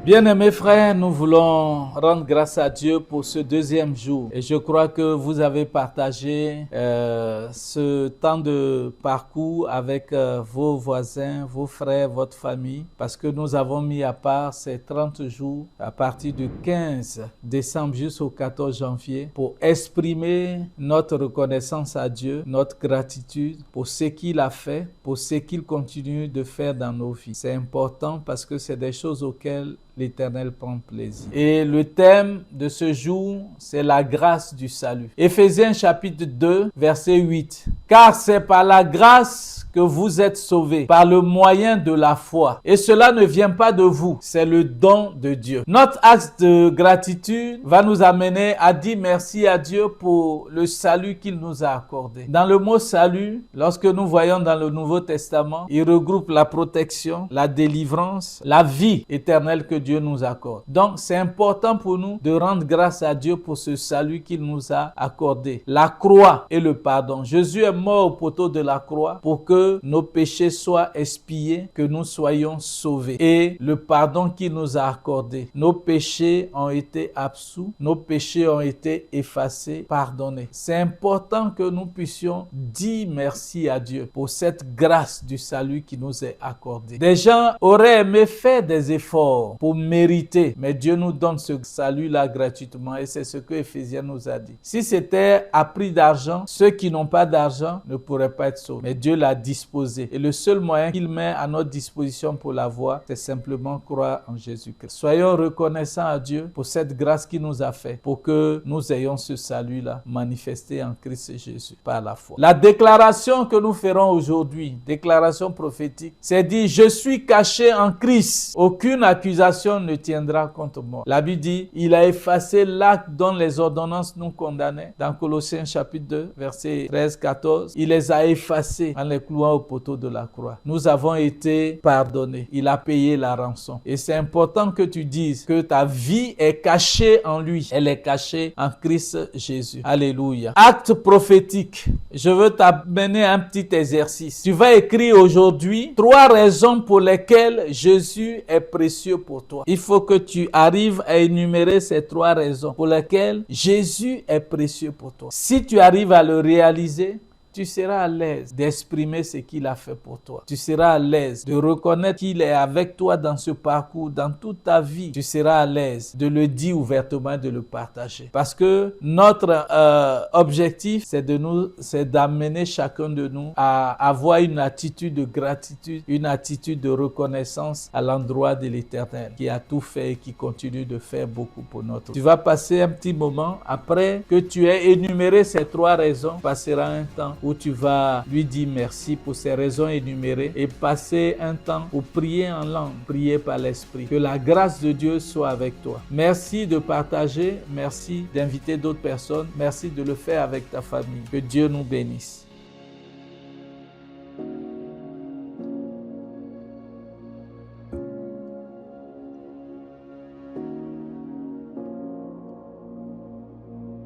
Bien-aimés frères, nous voulons rendre grâce à Dieu pour ce deuxième jour. Et je crois que vous avez partagé ce temps de parcours avec vos voisins, vos frères, votre famille, parce que nous avons mis à part ces 30 jours à partir du 15 décembre jusqu'au 14 janvier pour exprimer notre reconnaissance à Dieu, notre gratitude pour ce qu'il a fait, pour ce qu'il continue de faire dans nos vies. C'est important parce que c'est des choses auxquelles l'Éternel prend plaisir. Et le thème de ce jour, c'est la grâce du salut. Éphésiens chapitre 2, verset 8. Car c'est par la grâce que vous êtes sauvés, par le moyen de la foi. Et cela ne vient pas de vous, c'est le don de Dieu. Notre acte de gratitude va nous amener à dire merci à Dieu pour le salut qu'il nous a accordé. Dans le mot salut, lorsque nous voyons dans le Nouveau Testament, il regroupe la protection, la délivrance, la vie éternelle que Dieu nous accorde. Donc, c'est important pour nous de rendre grâce à Dieu pour ce salut qu'il nous a accordé. La croix et le pardon. Jésus est mort au poteau de la croix pour que nos péchés soient expiés, que nous soyons sauvés. Et le pardon qu'il nous a accordé. Nos péchés ont été absous, nos péchés ont été effacés, pardonnés. C'est important que nous puissions dire merci à Dieu pour cette grâce du salut qui nous est accordée. Des gens auraient aimé faire des efforts pour mériter, mais Dieu nous donne ce salut-là gratuitement et c'est ce que Éphésiens nous a dit. Si c'était à prix d'argent, ceux qui n'ont pas d'argent ne pourraient pas être sauvés. Mais Dieu l'a disposé. Et le seul moyen qu'il met à notre disposition pour l'avoir, c'est simplement croire en Jésus-Christ. Soyons reconnaissants à Dieu pour cette grâce qu'il nous a fait, pour que nous ayons ce salut-là manifesté en Christ Jésus par la foi. La déclaration que nous ferons aujourd'hui, déclaration prophétique, c'est dit: je suis caché en Christ. Aucune accusation ne tiendra contre moi. La Bible dit: il a effacé l'acte dont les ordonnances nous condamnaient. Dans Colossiens chapitre 2, verset 13-14, il les a effacés en les clouant au poteau de la croix. Nous avons été pardonnés. Il a payé la rançon. Et c'est important que tu dises que ta vie est cachée en lui. Elle est cachée en Christ Jésus. Alléluia. Acte prophétique. Je veux t'amener un petit exercice. Tu vas écrire aujourd'hui 3 raisons pour lesquelles Jésus est précieux pour toi. Il faut que tu arrives à énumérer ces 3 raisons pour lesquelles Jésus est précieux pour toi. Si tu arrives à le réaliser, tu seras à l'aise d'exprimer ce qu'il a fait pour toi. Tu seras à l'aise de reconnaître qu'il est avec toi dans ce parcours, dans toute ta vie. Tu seras à l'aise de le dire ouvertement, de le partager. Parce que notre objectif, c'est d'amener chacun de nous à avoir une attitude de gratitude, une attitude de reconnaissance à l'endroit de l'Éternel, qui a tout fait et qui continue de faire beaucoup pour notre vie. Tu vas passer un petit moment, après que tu aies énuméré ces 3 raisons, tu passeras un temps où tu vas lui dire merci pour ces raisons énumérées et passer un temps pour prier en langue, prier par l'Esprit. Que la grâce de Dieu soit avec toi. Merci de partager, merci d'inviter d'autres personnes, merci de le faire avec ta famille. Que Dieu nous bénisse.